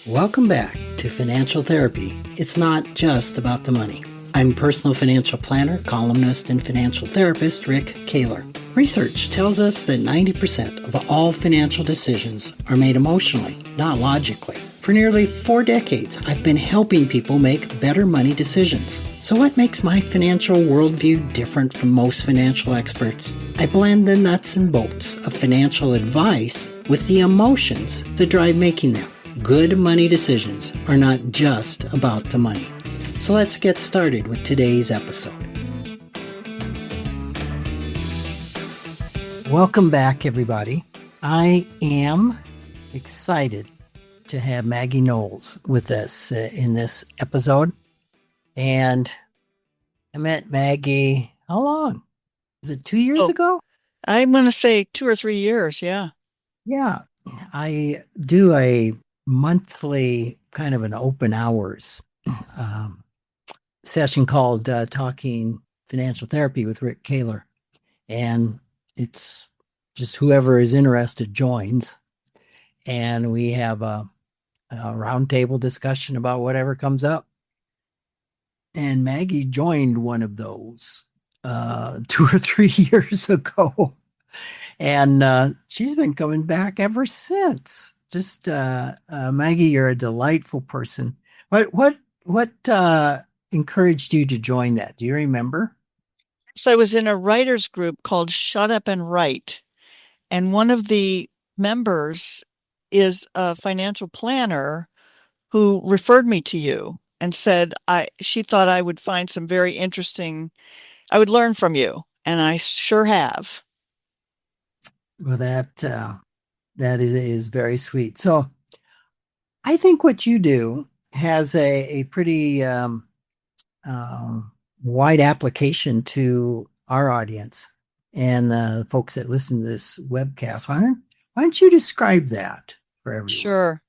Welcome back to Financial Therapy. It's not just about the money. I'm personal financial planner, columnist, and financial therapist Rick Kahler. Research tells us that 90% of all financial decisions are made emotionally, not logically. For nearly 4 decades, I've been helping people make better money decisions. So what makes my financial worldview different from most financial experts? I blend the nuts and bolts of financial advice with the emotions that drive making them. Good money decisions are not just about the money. So let's get started with today's episode. Welcome back, everybody. I am excited to have Maggie Knowles with us in this episode. And I met Maggie, how long? Is it 2 years ago? I'm going to say 2 or 3 years. Yeah. Yeah. I do a monthly kind of an open hours session called Talking Financial Therapy with Rick Kahler. And it's just whoever is interested joins. And we have a roundtable discussion about whatever comes up. And Maggie joined one of those 2 or 3 years ago. And she's been coming back ever since. Just Maggie, you're a delightful person. What encouraged you to join that? Do you remember? So I was in a writers group called Shut Up and Write. And one of the members is a financial planner who referred me to you and said she thought I would find some very interesting, I would learn from you. And I sure have. Well, that is very sweet. So I think what you do has a pretty wide application to our audience and the folks that listen to this webcast. Why don't you describe that for everyone? Sure.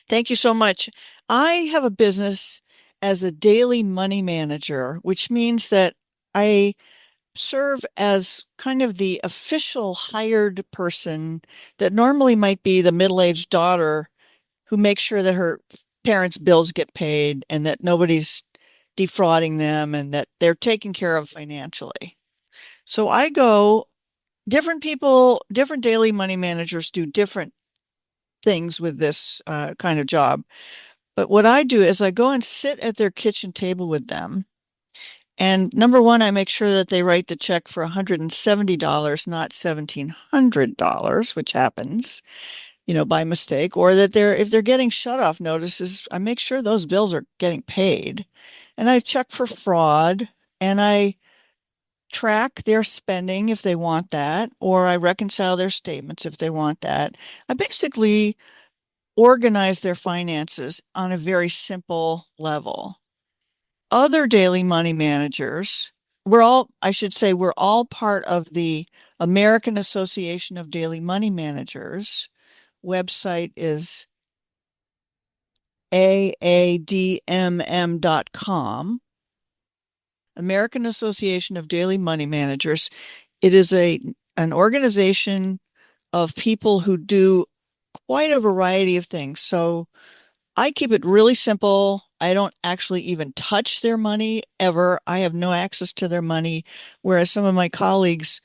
Thank you so much. I have a business as a daily money manager, which means that I serve as kind of the official hired person that normally might be the middle-aged daughter who makes sure that her parents' bills get paid and that nobody's defrauding them and that they're taken care of financially. So I go, different people, different daily money managers do different things with this kind of job. But what I do is I go and sit at their kitchen table with them. And number one, I make sure that they write the check for $170, not $1,700, which happens, by mistake, or that if they're getting shut-off notices, I make sure those bills are getting paid. And I check for fraud, and I track their spending if they want that, or I reconcile their statements if they want that. I basically organize their finances on a very simple level. Other daily money managers, we're all part of the American Association of Daily Money Managers. Website is aadmm.com. American Association of Daily Money Managers. It is an organization of people who do quite a variety of things. So I keep it really simple. I don't actually even touch their money ever. I have no access to their money, whereas some of my colleagues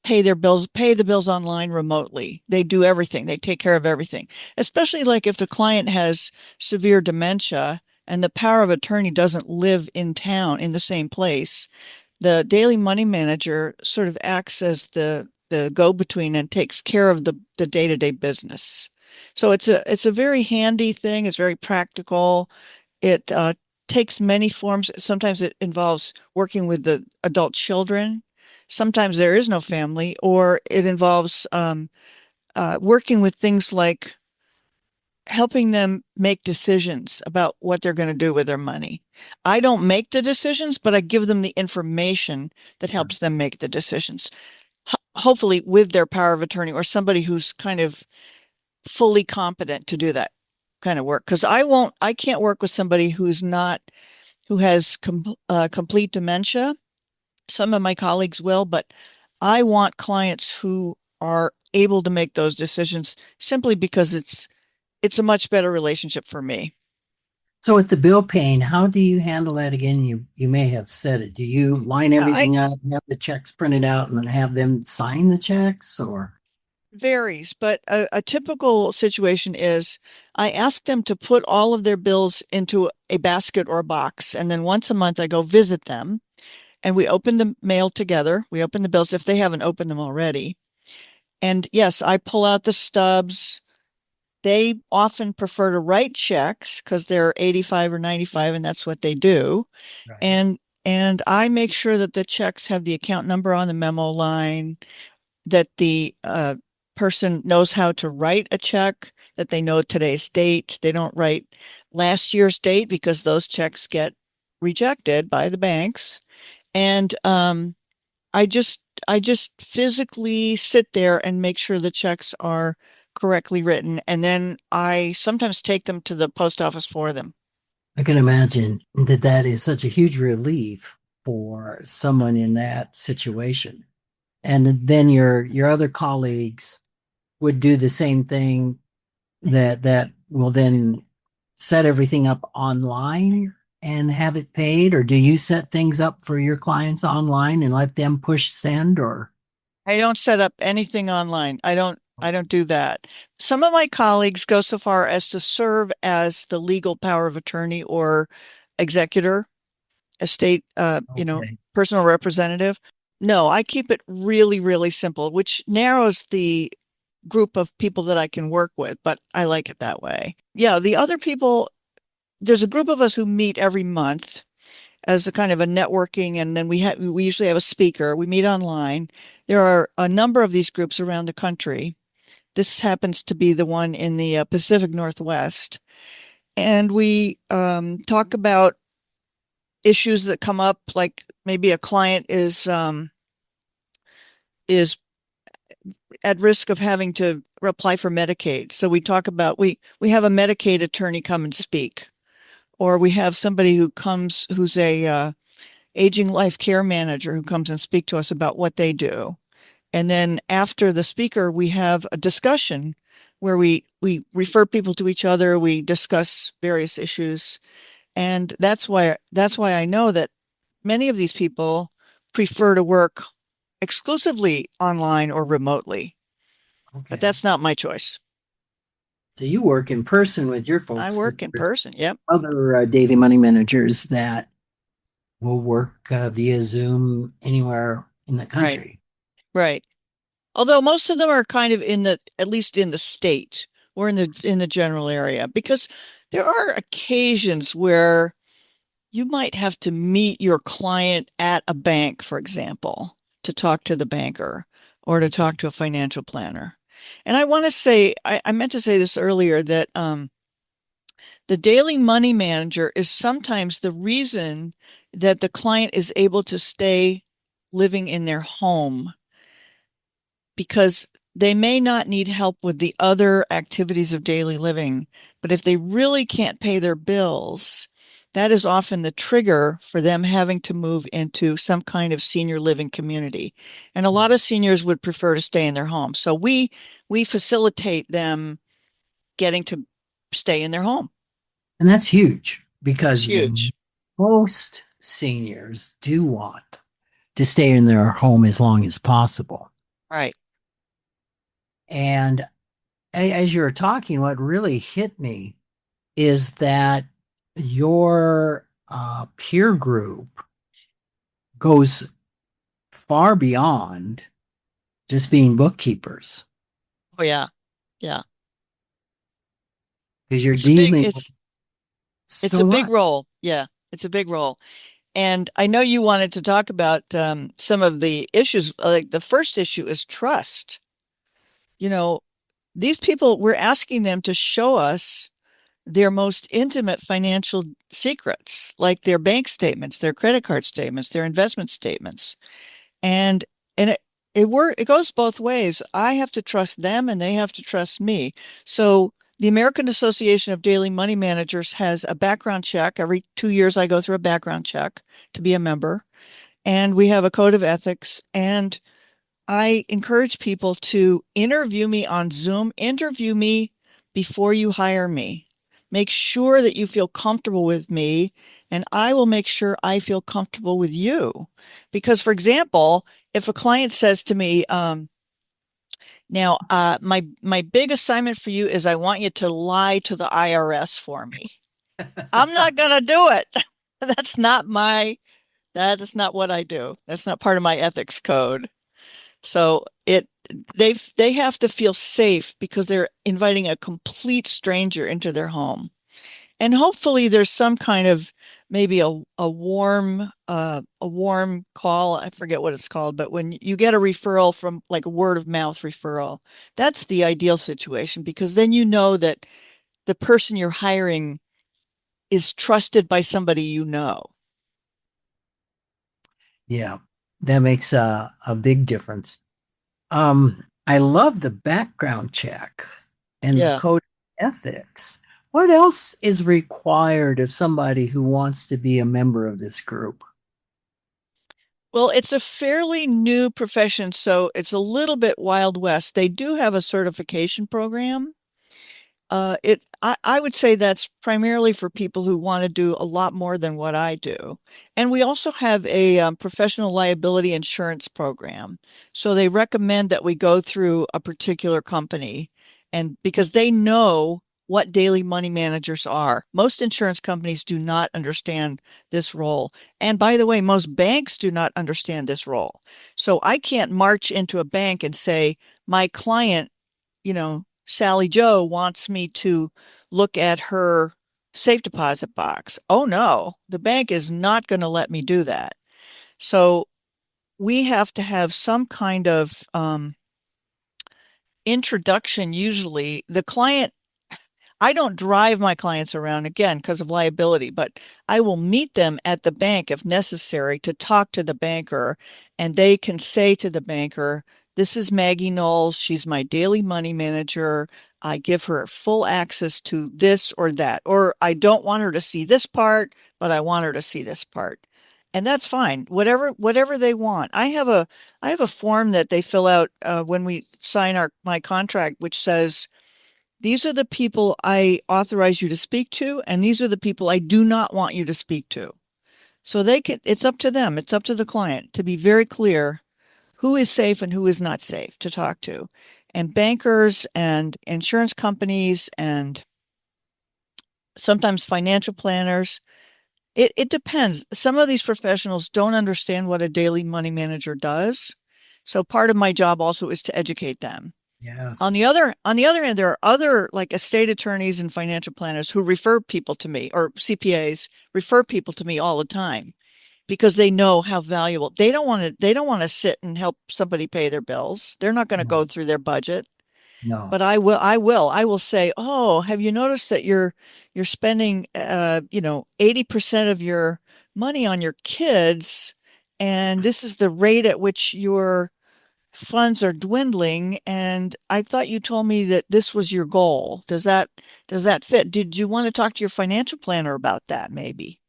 pay the bills online remotely. They do everything. They take care of everything, especially like if the client has severe dementia and the power of attorney doesn't live in town in the same place. The daily money manager sort of acts as the go-between and takes care of the day-to-day business. So it's a very handy thing. It's very practical. It takes many forms. Sometimes it involves working with the adult children. Sometimes there is no family, or it involves working with things like helping them make decisions about what they're going to do with their money. I don't make the decisions, but I give them the information that helps them make the decisions, hopefully with their power of attorney or somebody who's kind of fully competent to do that kind of work. Because I can't work with somebody who has complete dementia. Some of my colleagues will, but I want clients who are able to make those decisions simply because it's a much better relationship for me. So with the bill paying, how do you handle that again? You may have said it. Do you line I everything up, have the checks printed out, and then have them sign the checks, or varies, but a typical situation is I ask them to put all of their bills into a basket or a box, and then once a month I go visit them and we open the mail together. We open the bills if they haven't opened them already. And yes, I pull out the stubs. They often prefer to write checks because they're 85 or 95 and that's what they do. right? And and I make sure that the checks have the account number on the memo line, that the person knows how to write a check, that they know today's date. They don't write last year's date because those checks get rejected by the banks. And I just I just physically sit there and make sure the checks are correctly written, and then I sometimes take them to the post office for them. I can imagine that that is such a huge relief for someone in that situation. And then your other colleagues would do the same thing that will then set everything up online and have it paid, or do you set things up for your clients online and let them push send or I don't set up anything online. I don't do that. Some of my colleagues go so far as to serve as the legal power of attorney or executor, estate, okay. personal representative. No, I keep it really, really simple, which narrows the group of people that I can work with, but I like it that way. Yeah, the other people, there's a group of us who meet every month as a kind of a networking, and then we usually have a speaker. We meet online. There are a number of these groups around the country. This happens to be the one in the Pacific Northwest, and we talk about issues that come up, like maybe a client is at risk of having to apply for Medicaid. So we talk about we have a Medicaid attorney come and speak, or we have somebody who comes who's a aging life care manager who comes and speak to us about what they do. And then after the speaker, we have a discussion where we refer people to each other, we discuss various issues, and that's why I know that many of these people prefer to work exclusively online or remotely, but Okay. that's not my choice. So you work in person with your I folks, but work in there's person. Yep. other daily money managers that will work via Zoom anywhere in the Right. country. Right. Although most of them are kind of in the at least in the state or in the general area, because there are occasions where you might have to meet your client at a bank, for example, to talk to the banker or to talk Okay. to a financial planner. And I want to say, I meant to say this earlier, that the daily money manager is sometimes the reason that the client is able to stay living in their home, because they may not need help with the other activities of daily living, but if they really can't pay their bills, that is often the trigger for them having to move into some kind of senior living community. And a lot of seniors would prefer to stay in their home. So we facilitate them getting to stay in their home. And that's huge It's because huge. most seniors do want to stay in their home as long as possible. Right. And as you're talking, what really hit me is that your peer group goes far beyond just being bookkeepers Oh yeah. Yeah. because you're It's a big dealing with it's so a big much. role. Yeah. It's a big role. And I know you wanted to talk about some of the issues. Like the first issue is trust. You know, these people, we're asking them to show us their most intimate financial secrets, like their bank statements, their credit card statements, their investment statements. And it goes both ways. I have to trust them and they have to trust me. So the American Association of Daily Money Managers has a background check. Every 2 years, I go through a background check to be a member. And we have a code of ethics. And I encourage people to interview me on Zoom, interview me before you hire me. Make sure that you feel comfortable with me, and I will make sure I feel comfortable with you. Because, for example, if a client says to me, now, my big assignment for you is I want you to lie to the IRS for me. I'm not gonna do it. That's not my that is not what I do. That's not part of my ethics code. So they have to feel safe because they're inviting a complete stranger into their home. And hopefully there's some kind of maybe a warm call. I forget what it's called, but when you get a referral from like a word of mouth referral, that's the ideal situation because then you know that the person you're hiring is trusted by somebody you know. Yeah, that makes a big difference. I love the background check and the Yeah. code of ethics. What else is required of somebody who wants to be a member of this group? Well, it's a fairly new profession, so it's a little bit Wild West. They do have a certification program. I would say that's primarily for people who want to do a lot more than what I do. And we also have a professional liability insurance program. So they recommend that we go through a particular company and because they know what daily money managers are. Most insurance companies do not understand this role. And by the way, most banks do not understand this role. So I can't march into a bank and say, my client, Sally Joe wants me to look at her safe deposit box. Oh no, the bank is not going to let me do that. So we have to have some kind of introduction. Usually, the client I don't drive my clients around again because of liability, but I will meet them at the bank if necessary to talk to the banker, and they can say to the banker, this is Maggie Knowles. She's my daily money manager. I give her full access to this or that, or I don't want her to see this part, but I want her to see this part. And that's fine. Whatever they want. I have a form that they fill out when we sign my contract, which says these are the people I authorize you to speak to, and these are the people I do not want you to speak to. So it's up to them, it's up to the client to be very clear who is safe and who is not safe to talk to. And bankers and insurance companies and sometimes financial planners, it depends. Some of these professionals don't understand what a daily money manager does. So part of my job also is to educate them. On Yes. the other hand, there are other like estate attorneys and financial planners who refer people to me or CPAs refer people to me all the time because they know how valuable. They don't want to sit and help somebody pay their bills. They're not going to go No, through their budget. no. But I will say, "Oh, have you noticed that you're spending 80% of your money on your kids and this is the rate at which your funds are dwindling and I thought you told me that this was your goal. Does that fit? Did you want to talk to your financial planner about that maybe?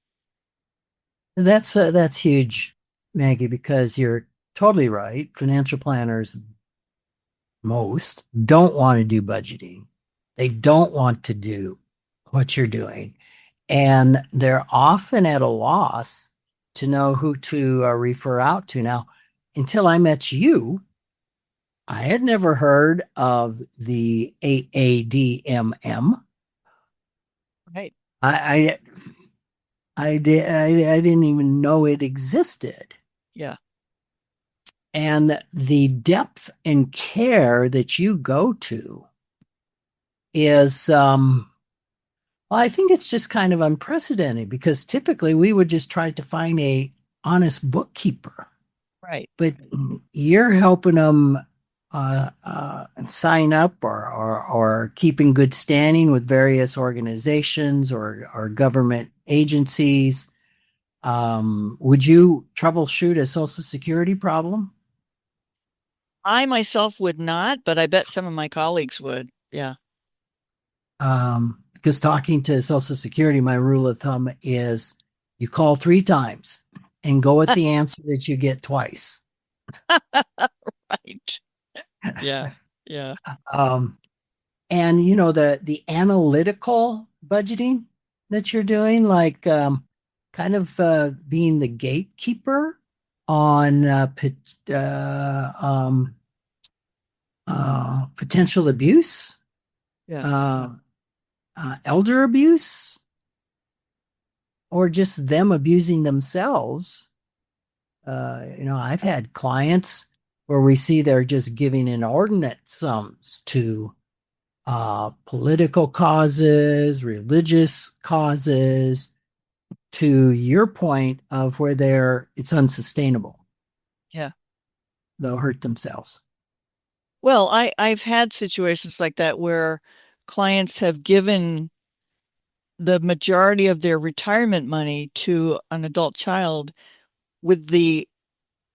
That's huge, Maggie, because you're totally right. Financial planners, most, don't want to do budgeting. They don't want to do what you're doing. And they're often at a loss to know who to refer out to. Now, until I met you, I had never heard of the AADMM. Right. I I didn't even know it existed. Yeah. And the depth and care that you go to is well, I think it's just kind of unprecedented because typically we would just try to find a honest bookkeeper, Right. but you're helping them sign up or keep in good standing with various organizations or government agencies. Would you troubleshoot a Social Security problem? I myself would not, but I bet some of my colleagues would. Yeah. Because talking to Social Security, my rule of thumb is you call 3 times and go with the answer that you get twice. Right. Yeah. Yeah. Um, And the analytical budgeting that you're doing, like kind of being the gatekeeper on potential abuse, Yeah. uh, elder abuse, or just them abusing themselves. I've had clients where we see they're just giving inordinate sums to political causes, religious causes, to your point of where it's unsustainable. Yeah. They'll hurt themselves. Well, I've had situations like that where clients have given the majority of their retirement money to an adult child with the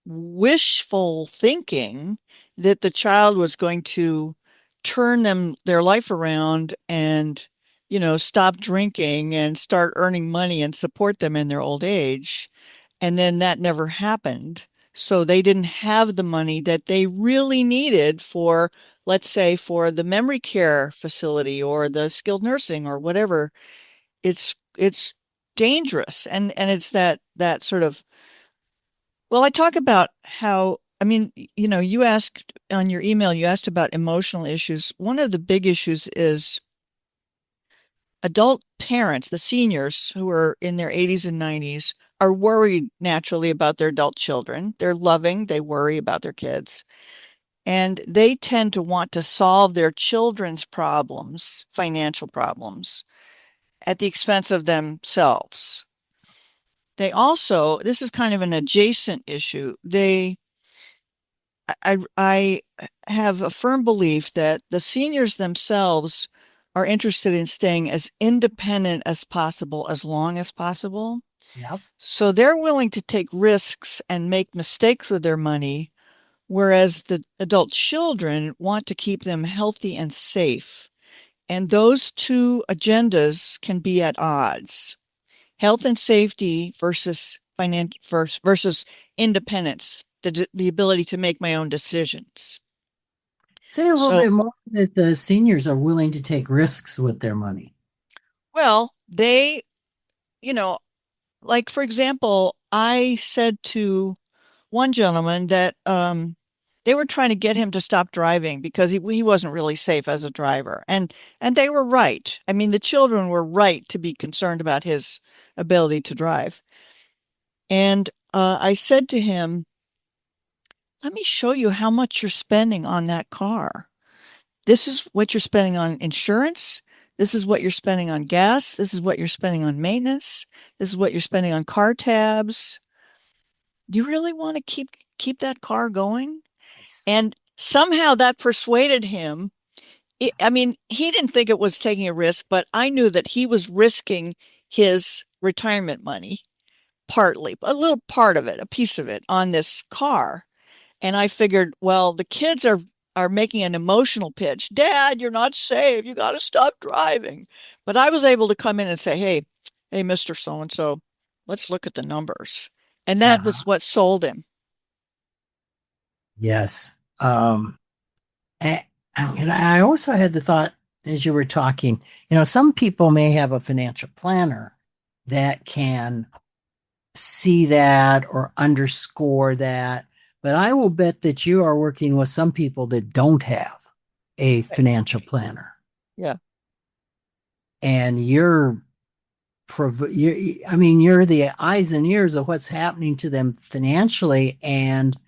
wishful thinking that the child was going to turn their life around and, stop drinking and start earning money and support them in their old age. And then that never happened. So they didn't have the money that they really needed for, let's say, for the memory care facility or the skilled nursing or whatever. It's dangerous. And it's that sort of, well, I talk about how, I mean, you asked on your email, you asked about emotional issues. One of the big issues is adult parents, the seniors who are in their 80s and 90s, are worried naturally about their adult children. They're loving, they worry about their kids. And they tend to want to solve their children's problems, financial problems, at the expense of themselves. They also, this is kind of an adjacent issue. I have a firm belief that the seniors themselves are interested in staying as independent as possible, as long as possible. Yeah. So they're willing to take risks and make mistakes with their money, whereas the adult children want to keep them healthy and safe. And those two agendas can be at odds. Health and safety versus versus independence, the ability to make my own decisions. Say a little So, bit more that the seniors are willing to take risks with their money. well, they, you know, like for example, I said to one gentleman that they were trying to get him to stop driving because he wasn't really safe as a driver. And they were right. I mean, the children were right to be concerned about his ability to drive. And I said to him, let me show you how much you're spending on that car. This is what you're spending on insurance. This is what you're spending on gas. This is what you're spending on maintenance. This is what you're spending on car tabs. Do you really want to keep that car going? Nice. And somehow that persuaded him. I mean, he didn't think it was taking a risk, but I knew that he was risking his retirement money, partly, a little part of it, a piece of it on this car. And I figured, well, the kids are making an emotional pitch. Dad, you're not safe. You got to stop driving. But I was able to come in and say, hey, Mr. So and so, let's look at the numbers. And that was Uh-huh. what sold him. Yes. And, and I also had the thought as you were talking, some people may have a financial planner that can see that or underscore that. But I will bet that you are working with some people that don't have a financial planner. Yeah. And you're the eyes and ears of what's happening to them financially. And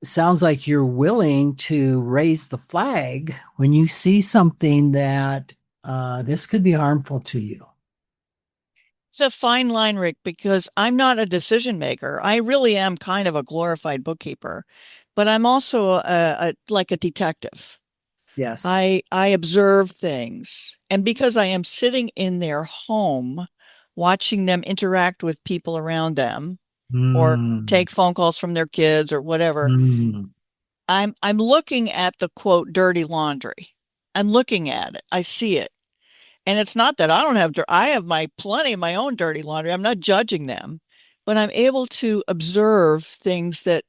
it sounds like you're willing to raise the flag when you see something that this could be harmful to you. It's a fine line, Rick, because I'm not a decision maker. I really am kind of a glorified bookkeeper, but I'm also like a detective. Yes. I observe things. And because I am sitting in their home, watching them interact with people around them or Mm, take phone calls from their kids or whatever, mm. I'm looking at the quote dirty laundry. I'm looking at it. I see it. And it's not that I don't have I have my plenty of my own dirty laundry. I'm not judging them, but I'm able to observe things that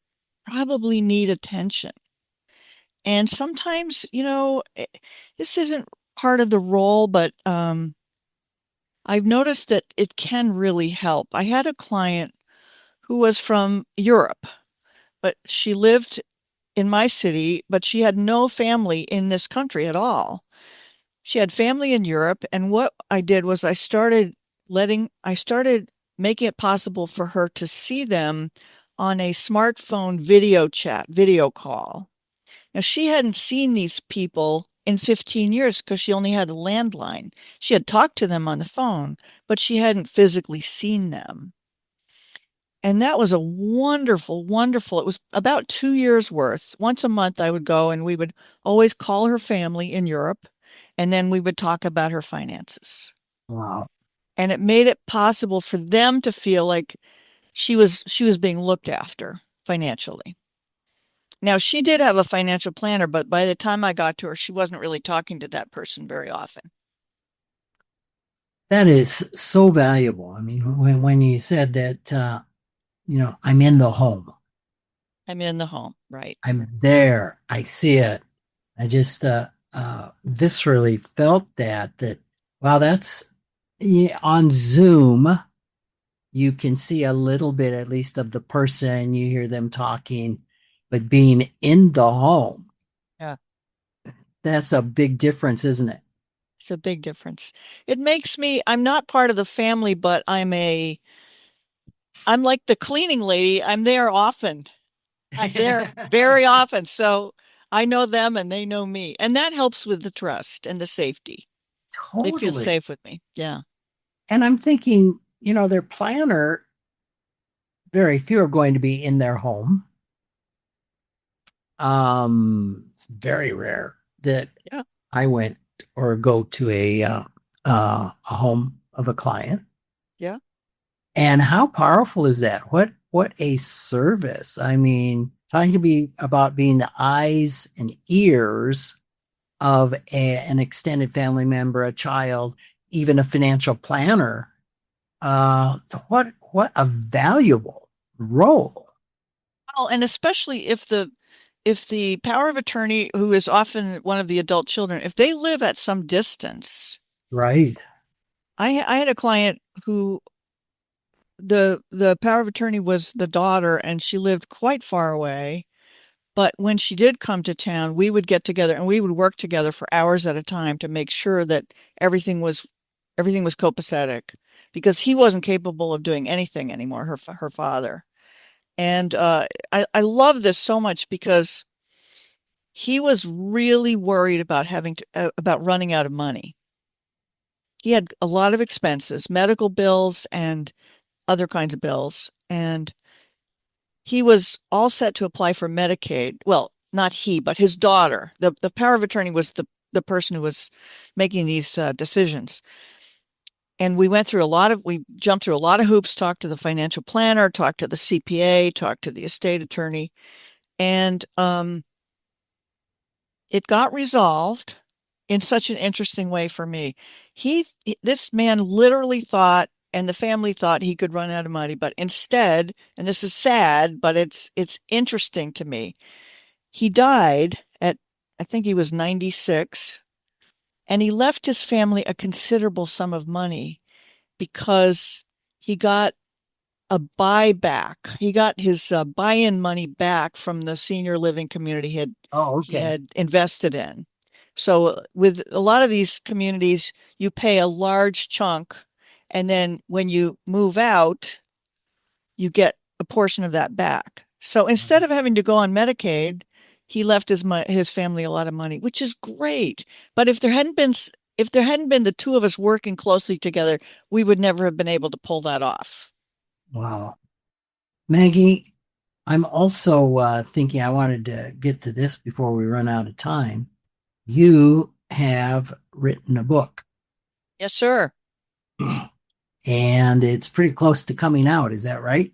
probably need attention. And sometimes, this isn't part of the role, but I've noticed that it can really help. I had a client who was from Europe, but she lived in my city, but she had no family in this country at all. She had family in Europe, and what I did was I started making it possible for her to see them on a smartphone video call. Now, she hadn't seen these people in 15 years because she only had a landline. She had talked to them on the phone, but she hadn't physically seen them. And that was a wonderful, wonderful. It was about 2 years worth. Once a month, I would go and we would always call her family in Europe, and then we would talk about her finances. Wow. And it made it possible for them to feel like she was being looked after financially. Now, she did have a financial planner, but by the time I got to her, she wasn't really talking to that person very often. That is so valuable. I mean, when you said that, I'm in the home, I'm in the home, right? I'm there, I see it. I just viscerally felt that, wow, that's yeah, on Zoom, you can see a little bit at least of the person, you hear them talking, but being in the home, Yeah, that's a big difference, isn't it? it's a big difference. It makes me, I'm not part of the family, but I'm like the cleaning lady. I'm there often. I'm there very often. So I know them and they know me. And that helps with the trust and the safety. They feel Totally. safe with me. Yeah. And I'm thinking, their planner, very few are going to be in their home. It's very rare that Yeah. I went or go to a home of a client. Yeah. And how powerful is that? What a service. I mean, talking to be about being the eyes and ears of an extended family member, a child, even a financial planner. What a valuable role. Well, and especially if the power of attorney, who is often one of the adult children, if they live at some distance, Right. I had a client who the power of attorney was the daughter, and she lived quite far away. But when she did come to town, we would get together and we would work together for hours at a time to make sure that everything was everything was copacetic, because he wasn't capable of doing anything anymore, her father. And I love this so much because he was really worried about about running out of money. He had a lot of expenses, medical bills and other kinds of bills, and he was all set to apply for Medicaid. Well, not he, but his daughter. The power of attorney was the person who was making these decisions. And we jumped through a lot of hoops, talked to the financial planner, talked to the CPA, talked to the estate attorney, and it got resolved in such an interesting way for me. This man literally thought, and the family thought, he could run out of money, but instead, and this is sad, but it's interesting to me. He died at, I think he was 96, and he left his family a considerable sum of money because he got a buyback. He got his buy-in money back from the senior living community Oh, he okay. had invested in. So with a lot of these communities, you pay a large chunk, and then when you move out, you get a portion of that back. So instead of having to go on Medicaid, he left his family a lot of money, which is great. But if there hadn't been the two of us working closely together, we would never have been able to pull that off. Wow. Maggie, I'm also thinking I wanted to get to this before we run out of time. You have written a book Yes, sir. and it's pretty close to coming out. Is that right?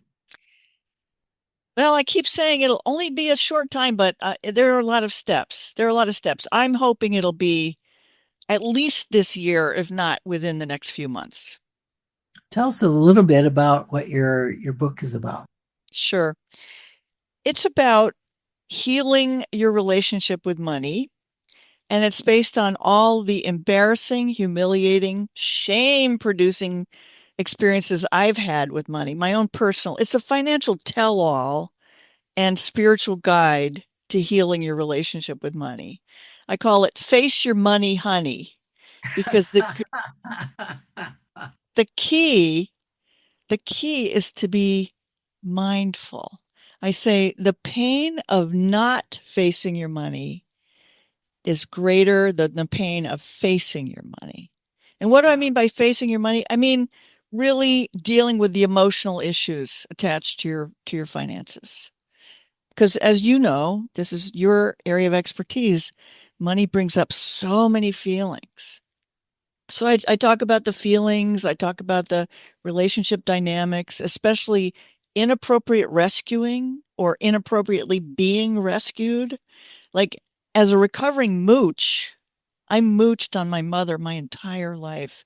Well, I keep saying it'll only be a short time, but there are a lot of steps. There are a lot of steps. I'm hoping it'll be at least this year, if not within the next few months. Tell us a little bit about what your book is about. Sure. It's about healing your relationship with money. And it's based on all the embarrassing, humiliating, shame producing experiences I've had with money, my own personal. It's a financial tell all and spiritual guide to healing your relationship with money. I call it Face Your Money, Honey, because the key the key is to be mindful. I say the pain of not facing your money is greater than the pain of facing your money. And what do I mean by facing your money? I mean really dealing with the emotional issues attached to your finances. Because as you know, this is your area of expertise. Money brings up so many feelings. So I talk about the feelings, I talk about the relationship dynamics, especially inappropriate rescuing or inappropriately being rescued. Like as a recovering mooch, I mooched on my mother my entire life.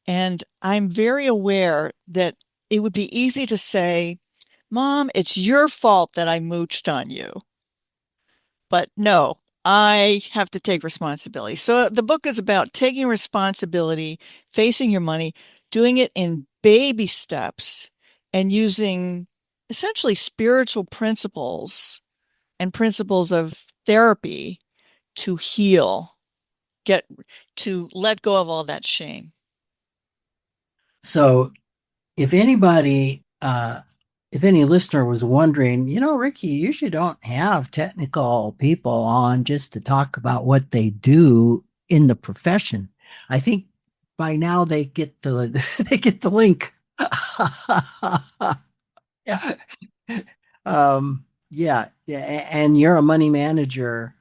And I'm very aware that it would be easy to say, Mom, it's your fault that I mooched on you. But no, I have to take responsibility. So the book is about taking responsibility, facing your money, doing it in baby steps, and using essentially spiritual principles and principles of therapy to heal, get to let go of all that shame. So if anybody, if any listener was wondering, Ricky, you usually don't have technical people on just to talk about what they do in the profession. I think by now they get the they get the link. Yeah. Yeah, and you're a money manager,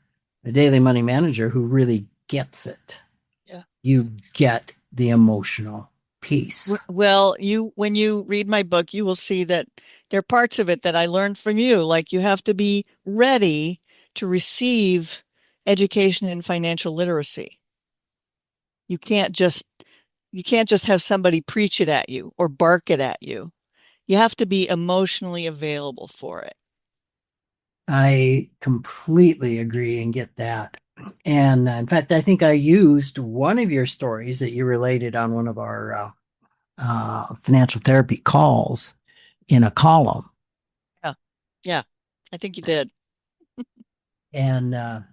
a daily money manager who really gets it. Yeah. You get the emotional piece. Well, you when you read my book, you will see that there are parts of it that I learned from you. Like you have to be ready to receive education in financial literacy. You can't just you can't just have somebody preach it at you or bark it at you. You have to be emotionally available for it. I completely agree and get that. And in fact, I think I used one of your stories that you related on one of our financial therapy calls in a column. Yeah. Yeah. I think you did. And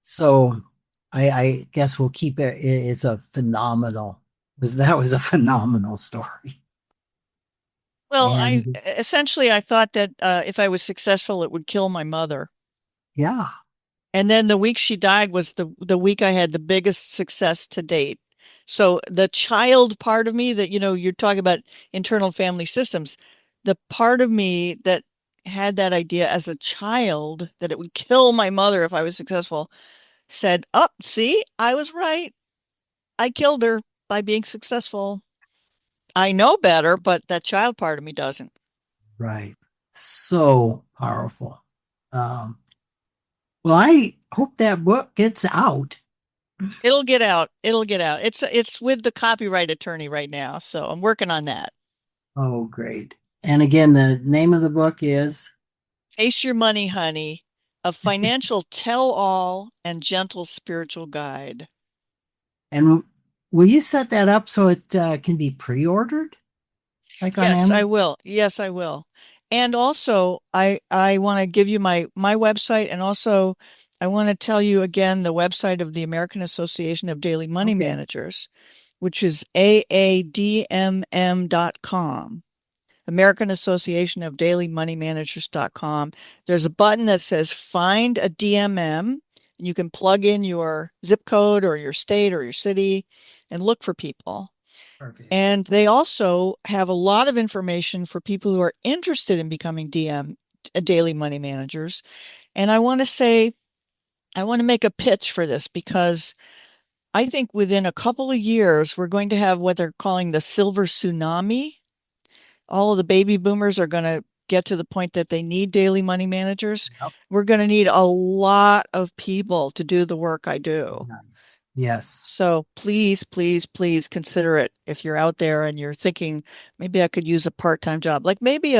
so I guess we'll keep it. It's a phenomenal, that was a phenomenal story. Well, I And essentially I thought that if I was successful, it would kill my mother. yeah, And then the week she died was the week I had the biggest success to date. So the child part of me that, you're talking about internal family systems, the part of me that had that idea as a child that it would kill my mother if I was successful said, "Oh, see, I was right. I killed her by being successful." I know better, but that child part of me doesn't. right. So powerful. Um, well, I hope that book gets out. It'll get out. It'll get out. It's with the copyright attorney right now, so I'm working on that. Oh, great. And again, the name of the book is, Face Your Money, Honey, a financial tell-all and gentle spiritual guide. and will you set that up so it can be pre-ordered, like on Yes, I Amazon? will. Yes, I will. And also, I want to give you my website, and also I want to tell you again the website of the American Association of Daily Money Okay, Managers, which is aadmm.com. American Association of Daily Money Managers.com. There's a button that says find a DMM, and you can plug in your zip code or your state or your city and look for people. perfect. And they also have a lot of information for people who are interested in becoming daily money managers. And I want to make a pitch for this because I think within a couple of years, we're going to have what they're calling the silver tsunami. All of the baby boomers are going to get to the point that they need daily money managers. Yep. We're going to need a lot of people to do the work I do. Nice. Yes. So please, please, please consider it if you're out there and you're thinking maybe I could use a part-time job, like maybe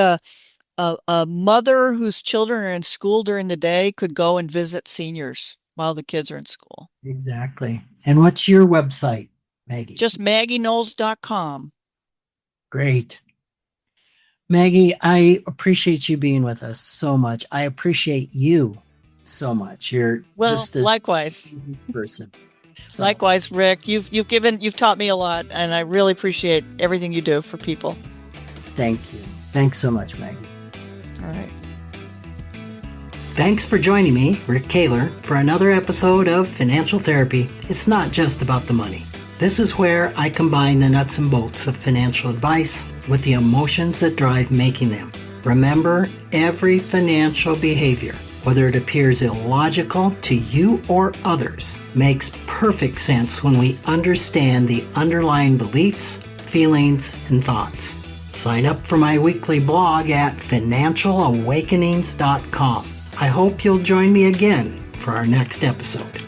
a mother whose children are in school during the day could go and visit seniors while the kids are in school. Exactly. And what's your website, Maggie? Just MaggieKnowles.com. Great. Maggie, I appreciate you being with us so much. I appreciate you so much. You're just a likewise. easy person. So, Likewise, Rick. You've taught me a lot, and I really appreciate everything you do for people. thank you. Thanks so much, Maggie. All right. Thanks for joining me, Rick Kahler, for another episode of Financial Therapy. It's not just about the money. This is where I combine the nuts and bolts of financial advice with the emotions that drive making them. Remember, every financial behavior, whether it appears illogical to you or others, makes perfect sense when we understand the underlying beliefs, feelings, and thoughts. Sign up for my weekly blog at financialawakenings.com. I hope you'll join me again for our next episode.